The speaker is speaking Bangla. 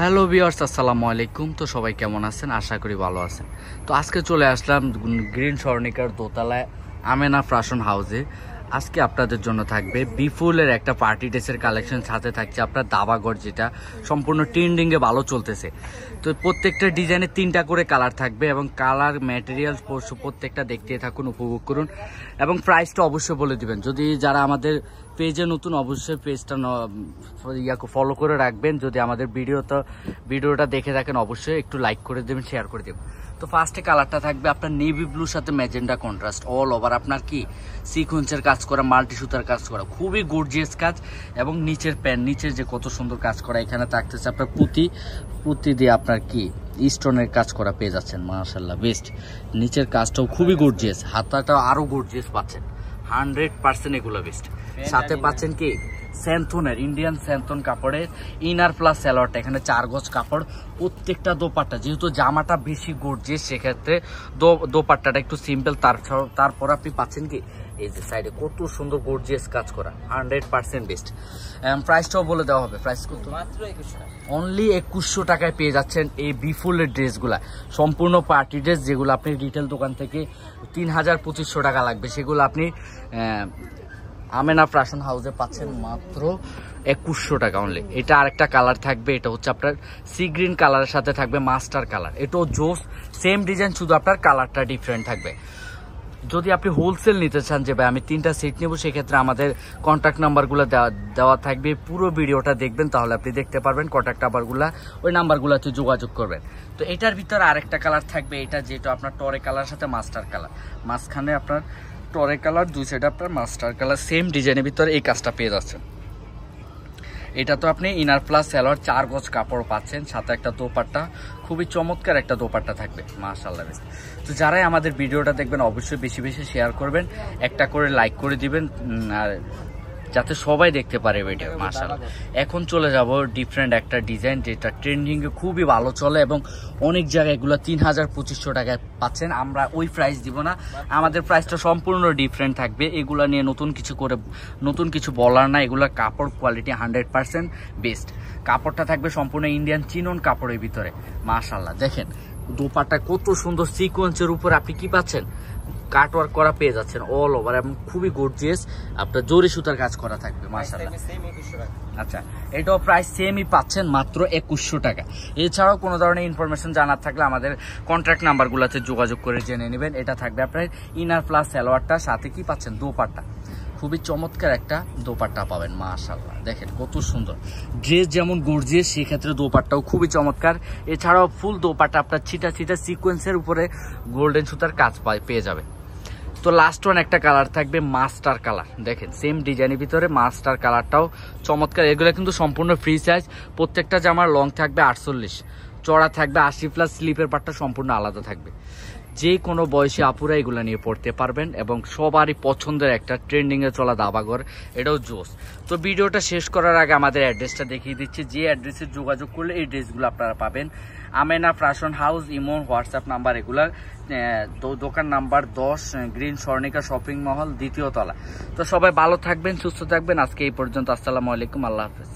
হ্যালো ভিউয়ার্স, আসসালামু আলাইকুম। তো সবাই কেমন আছেন? আশা করি ভালো আছেন। তো আজকে চলে আসলাম গ্রিন স্বর্ণিকার দোতলায় আমেনা ফ্যাশন হাউসে। আজকে আপনাদের জন্য থাকবে বিফুলের একটা পার্টি ড্রেসের কালেকশন, সাথে থাকছে আপনার দাবাগড়, যেটা সম্পূর্ণ ট্রেন্ডিংয়ে ভালো চলতেছে। তো প্রত্যেকটা ডিজাইনে 3টা করে কালার থাকবে এবং কালার ম্যাটেরিয়ালস প্রত্যেকটা দেখতে থাকুন, উপভোগ করুন এবং প্রাইসটা অবশ্যই বলে দিবেন। যদি যারা আমাদের পেজে নতুন, অবশ্যই পেজটা ফলো করে রাখবেন। যদি আমাদের ভিডিওটা দেখে থাকেন, অবশ্যই একটু লাইক করে দেবেন, শেয়ার করে দেবেন। তো ফার্স্টে কালারটা থাকবে আপনার নেভি ব্লুর সাথে ম্যাজেন্ডা কন্ট্রাস্ট, অল ওভার আপনার কি সিকোয়েন্সের কাজ করা, মাল্টি সুতার কাজ করা, খুবই গর্জিয়াস কাজ। এবং নিচের প্যান্ট, নিচের যে কত সুন্দর কাজ করা, এখানে থাকতেছে আপনার পুঁতি দিয়ে আপনার কি স্টোনের কাজ করা পেয়ে যাচ্ছেন। মাশাআল্লাহ, বেস্ট। নিচের কাজটাও খুবই গর্জিয়াস, হাতাটাও আরো গর্জিয়াস পাচ্ছেন। 100% এগুলো বেস্ট। সাথে পাচ্ছেন কি স্যান্থনের, ইন্ডিয়ান স্যান্থন কাপড়ের ইনার প্লাস সালোয়ারটা, এখানে 4 গজ কাপড়। প্রত্যেকটা দোপাট্টা, যেহেতু জামাটা বেশি গর্জিয়াস, সেক্ষেত্রে দোপাট্টাটা একটু সিম্পল। তারপর আপনি পাচ্ছেন কি এই যে সাইডে কত সুন্দর গর্জিয়াস কাজ করা, 100% বেস্ট। প্রাইসটাও বলে দেওয়া হবে। প্রাইস কত? মাত্র 2100 টাকা। অনলি 2100 টাকায় পেয়ে যাচ্ছেন এই বিফুলের ড্রেসগুলা, সম্পূর্ণ পার্টি ড্রেস, যেগুলো আপনি রিটেল দোকান থেকে 3000-2500 টাকা লাগবে, সেগুলো আপনি আমেনা ফ্যাশন হাউসে পাচ্ছেন মাত্র 2100 টাকা অনলি। এটা আরেকটা কালার থাকবে, এটা হচ্ছে আপনার সি গ্রিন কালারের সাথে থাকবে মাস্টার কালার। এটাও জোস, সেম ডিজাইন, শুধু আপনার কালারটা ডিফারেন্ট থাকবে। যদি আপনি হোলসেল নিতে চান যে ভাই আমি 3টা সেট নেব, সেক্ষেত্রে আমাদের কন্ট্যাক্ট নাম্বারগুলো দেওয়া থাকবে। পুরো ভিডিওটা দেখবেন, তাহলে আপনি দেখতে পারবেন কন্ট্যাক্ট নাম্বারগুলো, ওই নাম্বারগুলোতে যোগাযোগ করবেন। তো এটার ভিতরে আরেকটা কালার থাকবে, এটা যেটা আপনার টরে কালার সাথে মাস্টার কালার, মাঝখানে আপনার টরে কালার, দুই সাইডে আপনার মাস্টার কালার, সেম ডিজাইনের ভিতরে এই কাজটা পেয়ে যাচ্ছেন। এটা তো আপনি ইনার প্লাস সালোয়ার 4 গজ কাপড় পাচ্ছেন, সাথে একটা দোপাট্টা, খুবই চমৎকার একটা দোপাট্টা থাকবে। মাশাআল্লাহ। তো যারাই আমাদের ভিডিওটা দেখবেন, অবশ্যই বেশি বেশি শেয়ার করবেন, একটা করে লাইক করে দিবেন, আর যাতে সবাই দেখতে পারে ভিডিও। মাশাআল্লাহ। এখন চলে যাব ডিফারেন্ট একটা ডিজাইন, যেটা ট্রেন্ডিংয়ে খুবই ভালো চলে এবং অনেক জায়গায় এগুলো 3000-2500 টাকায় পাচ্ছেন। আমরা ওই প্রাইস দিব না, আমাদের প্রাইসটা সম্পূর্ণ ডিফারেন্ট থাকবে। এগুলো নিয়ে নতুন কিছু বলার না। এগুলো কাপড় কোয়ালিটি 100% বেস্ট। কাপড়টা থাকবে সম্পূর্ণ ইন্ডিয়ান চিনন কাপড়ের ভিতরে। মাশাআল্লাহ, দেখেন দোপাট্টা কত সুন্দর, সিকোয়েন্সের উপর আপনি কি পাচ্ছেন, কাটওয়ার্ক করা পেয়ে যাচ্ছেন অল ওভার, এবং খুবই গর্জিয়াস আপনার জরি সুতার কাজ করা থাকবে। মাশাআল্লাহ। আচ্ছা, এটাও প্রাইস সেমই পাচ্ছেন, মাত্র 2100 টাকা। এছাড়াও কোনো ধরনের ইনফরমেশন জানার থাকলে আমাদের কন্ট্যাক্ট নাম্বারগুলোতে যোগাযোগ করে জেনে নেবেন। এটা থাকবে আপনার ইনার প্লাস সালোয়ারটা, সাথে কি পাচ্ছেন দোপাট্টা, খুবই চমৎকার একটা দোপাট্টা পাবেন। মাশাআল্লাহ, দেখেন কত সুন্দর। ড্রেস যেমন গর্জিয়াস, সেক্ষেত্রে দোপাট্টাও খুবই চমৎকার। এছাড়াও ফুল দোপাট্টা আপনার ছিটা সিকোয়েন্সের উপরে গোল্ডেন সুতার কাজ পেয়ে যাবে। তো লাস্ট ওয়ান একটা কালার থাকবে মাস্টার কালার, দেখেন সেম ডিজাইনের ভিতরে মাস্টার কালারটাও চমৎকার। এগুলো কিন্তু সম্পূর্ণ ফ্রি সাইজ, প্রত্যেকটা জামার লং থাকবে 48, চড়া থাকবে 80+, স্লিপের পার্টটা সম্পূর্ণ আলাদা থাকবে। যে কোনো বয়সী আপুরা এগুলো নিয়ে পড়তে পারবেন এবং সবারই পছন্দের একটা ট্রেন্ডিংয়ে চলা দাবাঘর, এটাও জোস। তো ভিডিওটা শেষ করার আগে আমাদের অ্যাড্রেসটা দেখিয়ে দিচ্ছি, যে অ্যাড্রেসে যোগাযোগ করলে এই ড্রেসগুলো আপনারা পাবেন। Amena fashion house, imo, WhatsApp number এগুলার, দোকান নাম্বার 10, গ্রিন স্বর্ণিকা শপিং মহল, 2য় তলা। তো সবাই ভালো থাকবেন, সুস্থ থাকবেন। আজকে এই পর্যন্ত। আসসালামু আলাইকুম, আল্লাহ হাফেজ।